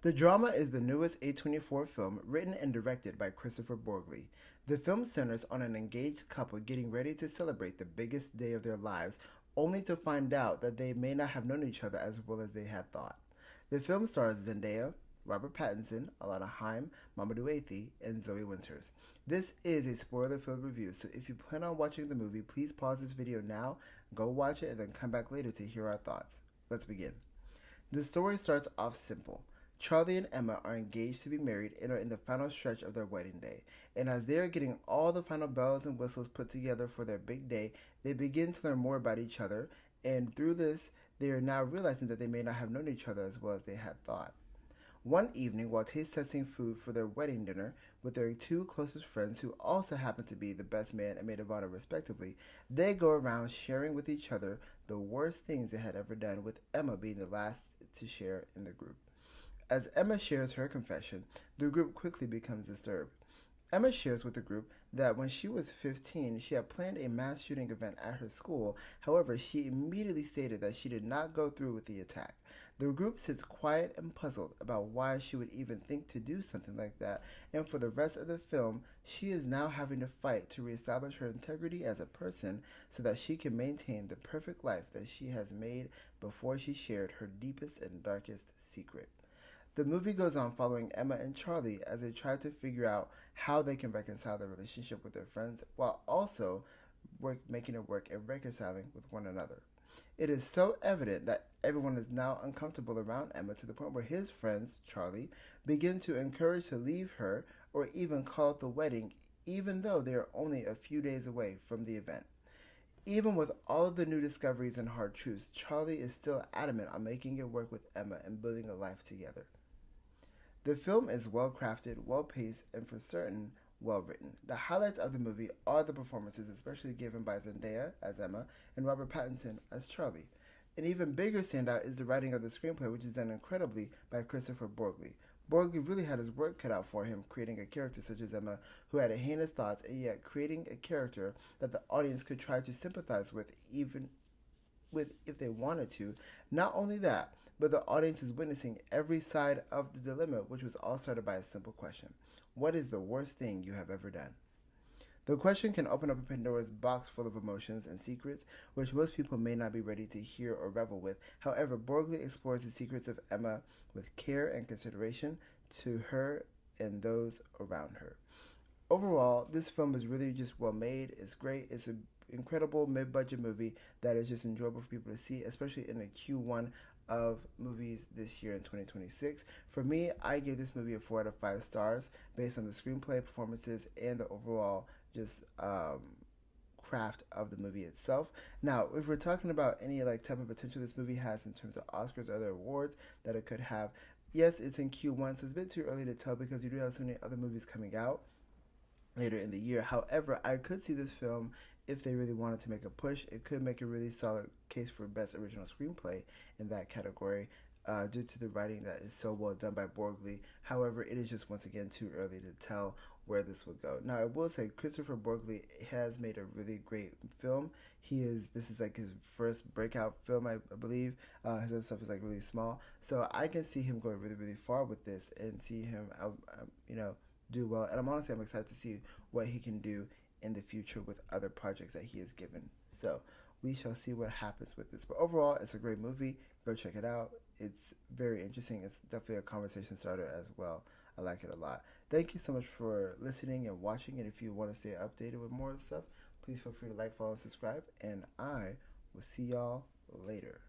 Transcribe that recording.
The drama is the newest A24 film written and directed by Christopher Borgli. The film centers on an engaged couple getting ready to celebrate the biggest day of their lives, only to find out that they may not have known each other as well as they had thought. The film stars Zendaya, Robert Pattinson, Alana Haim, Mamadou Athie, and Zoe Winters. This is a spoiler-filled review, so if you plan on watching the movie, please pause this video now, go watch it, and then come back later to hear our thoughts. Let's begin. The story starts off simple. Charlie and Emma are engaged to be married and are in the final stretch of their wedding day. And as they are getting all the final bells and whistles put together for their big day, they begin to learn more about each other, and through this, they are now realizing that they may not have known each other as well as they had thought. One evening, while taste testing food for their wedding dinner with their two closest friends, who also happen to be the best man and maid of honor respectively, they go around sharing with each other the worst things they had ever done, with Emma being the last to share in the group. As Emma shares her confession, the group quickly becomes disturbed. Emma shares with the group that when she was 15, she had planned a mass shooting event at her school. However, she immediately stated that she did not go through with the attack. The group sits quiet and puzzled about why she would even think to do something like that, and for the rest of the film, she is now having to fight to reestablish her integrity as a person so that she can maintain the perfect life that she has made before she shared her deepest and darkest secret. The movie goes on following Emma and Charlie as they try to figure out how they can reconcile their relationship with their friends while also making it work and reconciling with one another. It is so evident that everyone is now uncomfortable around Emma to the point where his friends, Charlie, begin to encourage to leave her or even call it the wedding, even though they are only a few days away from the event. Even with all of the new discoveries and hard truths, Charlie is still adamant on making it work with Emma and building a life together. The film is well crafted, well paced, and for certain, well written. The highlights of the movie are the performances, especially given by Zendaya as Emma and Robert Pattinson as Charlie. An even bigger standout is the writing of the screenplay, which is done incredibly by Christopher Borgli. Borgli really had his work cut out for him, creating a character such as Emma who had heinous thoughts, and yet creating a character that the audience could try to sympathize with, even with if they wanted to. Not only that, but the audience is witnessing every side of the dilemma, which was all started by a simple question: what is the worst thing you have ever done? The question can open up a Pandora's box full of emotions and secrets, which most people may not be ready to hear or revel with. However, Borgli explores the secrets of Emma with care and consideration to her and those around her. Overall, this film is really just well made. It's great. It's an incredible mid-budget movie that is just enjoyable for people to see, especially in the Q1 of movies this year in 2026. For me, I give this movie a 4 out of 5 stars based on the screenplay, performances, and the overall just craft of the movie itself. Now, if we're talking about any like type of potential this movie has in terms of Oscars or other awards that it could have, yes, it's in Q1, so it's a bit too early to tell because you do have so many other movies coming out later in the year. However, I could see this film, if they really wanted to make a push, it could make a really solid case for Best Original Screenplay in that category, due to the writing that is so well done by Borgli. However, it is just once again too early to tell where this would go. Now, I will say Christopher Borgli has made a really great film. This is like his first breakout film, I believe. His other stuff is like really small, so I can see him going really, really far with this and see him, do well. And I'm excited to see what he can do in the future with other projects that he has given. So we shall see what happens with this. But overall, it's a great movie. Go check it out. It's very interesting. It's definitely a conversation starter as well. I like it a lot. Thank you so much for listening and watching. And if you want to stay updated with more stuff, please feel free to like, follow, and subscribe. And I will see y'all later.